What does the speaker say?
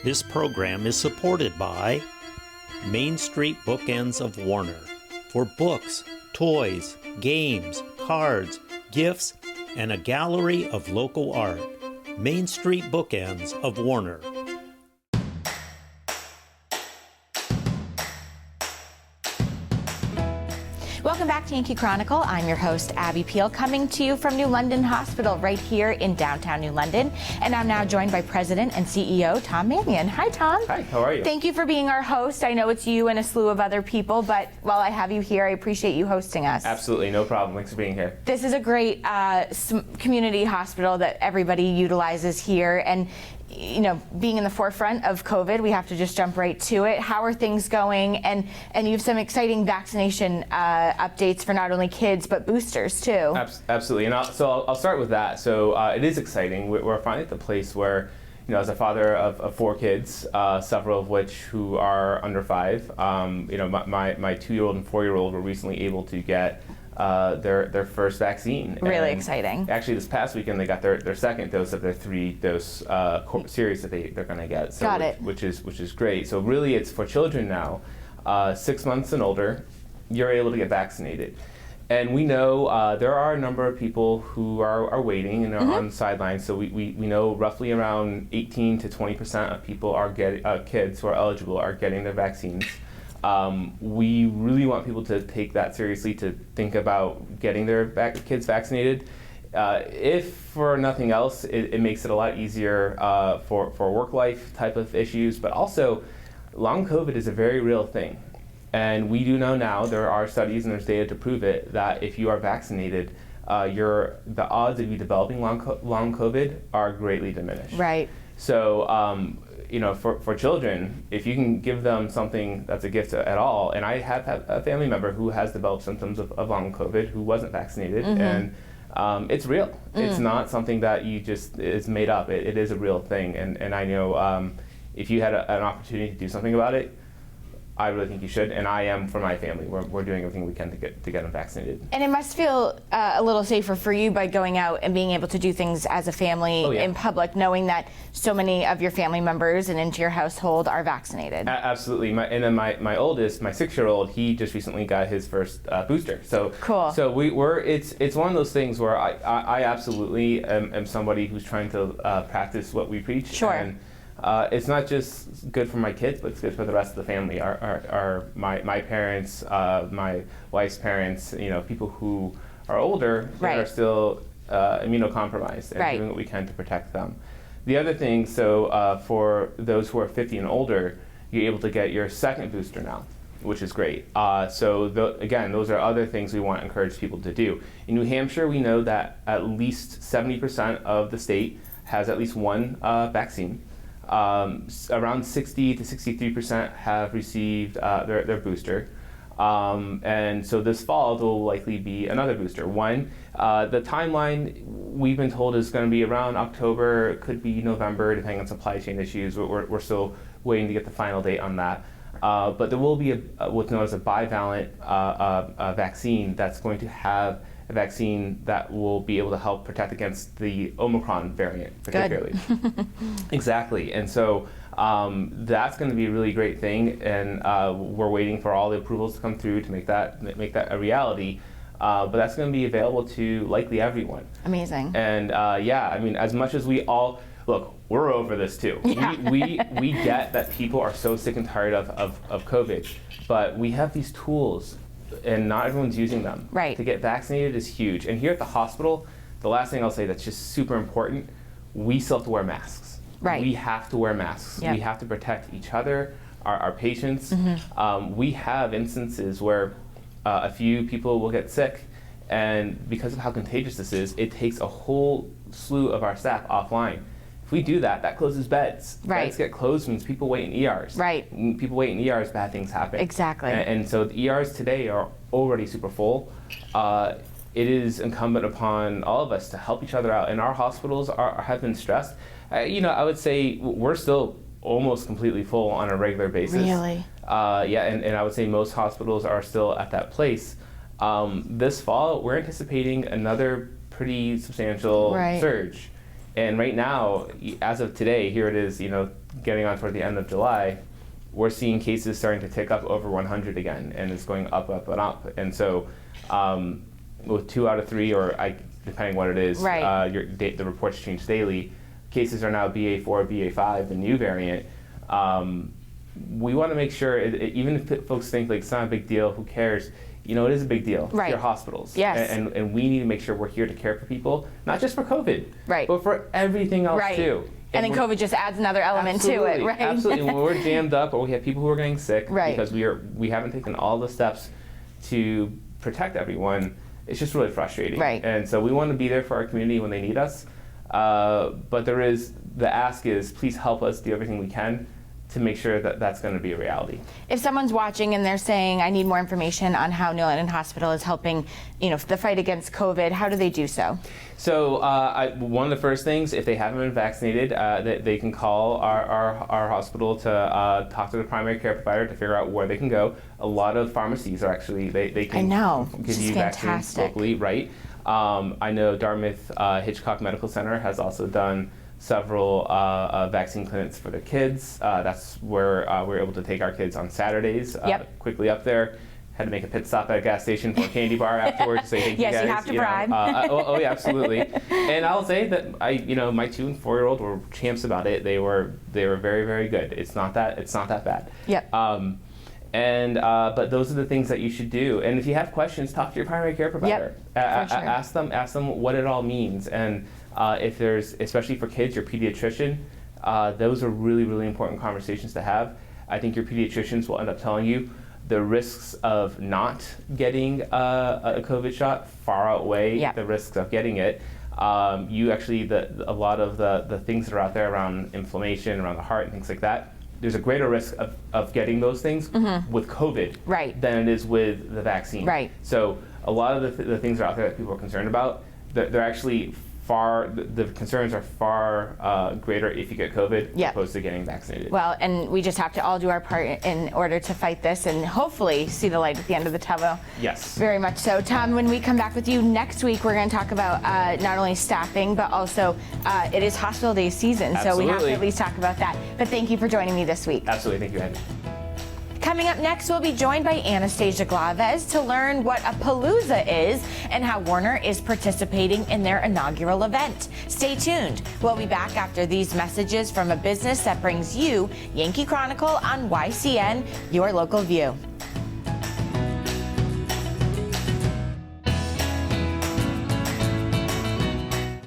This program is supported by Main Street Bookends of Warner for books, toys, games, cards, gifts, and a gallery of local art. Main Street Bookends of Warner. Welcome back to Yankee Chronicle. I'm your host, Abby Peel, coming to you from New London Hospital right here in downtown New London. And I'm now joined by President and CEO Tom Manion. Hi, Tom. Hi, how are you? Thank you for being our host. I know it's you and a slew of other people, but while I have you here, I appreciate you hosting us. Absolutely, no problem. Thanks for being here. This is a great community hospital that everybody utilizes here. And you know, being in the forefront of COVID, we have to just jump right to it. How are things going? And you have some exciting vaccination updates for not only kids, but boosters too. Absolutely, and I'll start with that. So it is exciting. We're finally at the place where, you know, as a father of 4 kids, several of which who are under 5, you know, my 2-year-old and 4-year-old were recently able to get their first vaccine. Really and exciting. Actually, this past weekend they got their second dose of their 3-dose series that they're going to get. So Got it. Which is great. So really, it's for children now, 6 months and older. You're able to get vaccinated. And we know there are a number of people who are waiting and are on the sidelines. So we know roughly around 18 to 20% of people are kids who are eligible are getting their vaccines. We really want people to take that seriously, to think about getting their kids vaccinated. If for nothing else, it makes it a lot easier for work life type of issues, but also long COVID is a very real thing. And we do know now, there are studies and there's data to prove it, that if you are vaccinated, the odds of you developing long COVID are greatly diminished. Right. So, you know, for children, if you can give them something that's a gift at all, and I have had a family member who has developed symptoms of long COVID who wasn't vaccinated, and it's real. It's not something that you just is made up. It is a real thing, and I know if you had an opportunity to do something about it, I really think you should, and I am for my family. We're doing everything we can to get them vaccinated. And it must feel a little safer for you by going out and being able to do things as a family in public, knowing that so many of your family members and into your household are vaccinated. Absolutely. And then my oldest, my 6-year-old, he just recently got his first booster. So cool. So it's one of those things where I absolutely am somebody who's trying to practice what we preach. Sure. And, it's not just good for my kids, but it's good for the rest of the family. My parents, my wife's parents, you know, people who are older that are still immunocompromised, and doing what we can to protect them. The other thing, so for those who are 50 and older, you're able to get your second booster now, which is great. Again, those are other things we want to encourage people to do. In New Hampshire, we know that at least 70% of the state has at least one vaccine. Around 60 to 63% have received their booster. And so this fall, there will likely be another booster. The timeline we've been told is going to be around October, it could be November, depending on supply chain issues. We're still waiting to get the final date on that. But there will be what's known as a bivalent vaccine that's going to have a vaccine that will be able to help protect against the Omicron variant, particularly. Good. Exactly, and so that's going to be a really great thing, and we're waiting for all the approvals to come through to make that a reality. But that's going to be available to likely everyone. Amazing. And yeah, I mean, as much as we all look, we're over this too. Yeah. We get that people are so sick and tired of COVID, but we have these tools, and not everyone's using them. Right. To get vaccinated is huge. And here at the hospital, the last thing I'll say that's just super important, we still have to wear masks. Right. We have to wear masks. Yep. We have to protect each other, our patients. We have instances where a few people will get sick, and because of how contagious this is, it takes a whole slew of our staff offline. If we do that, that closes beds. Right. Beds get closed means people wait in ERs. Right. When people wait in ERs, bad things happen. Exactly. And so the ERs today are already super full. It is incumbent upon all of us to help each other out. And our hospitals have been stressed. You know, I would say we're still almost completely full on a regular basis. Really? Yeah, and I would say most hospitals are still at that place. This fall, we're anticipating another pretty substantial surge. And right now, as of today, here it is, getting on toward the end of July, we're seeing cases starting to tick up over 100 again, and it's going up, up, and up. And so with 2 out of 3, depending what it is, right. The reports change daily. Cases are now BA4, BA5, the new variant. We want to make sure, even if folks think like it's not a big deal, who cares? It is a big deal. Right. Your hospitals. Yes. And we need to make sure we're here to care for people, not just for COVID, right. but for everything else right. too. And then COVID just adds another element to it, right? Absolutely. When we're jammed up, or we have people who are getting sick right. because we haven't taken all the steps to protect everyone, it's just really frustrating. Right. And so we want to be there for our community when they need us. But the ask is, please help us do everything we can to make sure that that's going to be a reality. If someone's watching and they're saying, I need more information on how New London Hospital is helping, the fight against COVID, how do they do so? So one of the first things, if they haven't been vaccinated, they can call our hospital to talk to the primary care provider to figure out where they can go. A lot of pharmacies are actually, they can give you vaccines locally, right? I know Dartmouth Hitchcock Medical Center has also done several vaccine clinics for their kids. That's where we're able to take our kids on Saturdays, quickly up there. Had to make a pit stop at a gas station for a candy bar afterwards to say thank you guys. Yes, you have to bribe. Yeah, absolutely. And I'll say that my 2 and 4-year-old were champs about it. They were very, very good. It's not that bad. Yep. But those are the things that you should do. And if you have questions, talk to your primary care provider. Yep, for sure. Ask them what it all means. And if there's, especially for kids, your pediatrician, those are really, really important conversations to have. I think your pediatricians will end up telling you the risks of not getting a COVID shot far outweigh the risks of getting it. A lot of the things that are out there around inflammation, around the heart and things like that, there's a greater risk of getting those things with COVID than it is with the vaccine. Right. So a lot of the things that are out there that people are concerned about, they're actually the concerns are far greater if you get COVID opposed to getting vaccinated. Well, and we just have to all do our part in order to fight this and hopefully see the light at the end of the tunnel. Yes. Very much so. Tom, when we come back with you next week, we're going to talk about not only staffing, but also it is hospital day season. Absolutely. So we have to at least talk about that. But thank you for joining me this week. Absolutely. Thank you, Ed. Coming up next, we'll be joined by Anastasia Glaves to learn what a palooza is and how Warner is participating in their inaugural event. Stay tuned. We'll be back after these messages from a business that brings you Yankee Chronicle on YCN, your local view.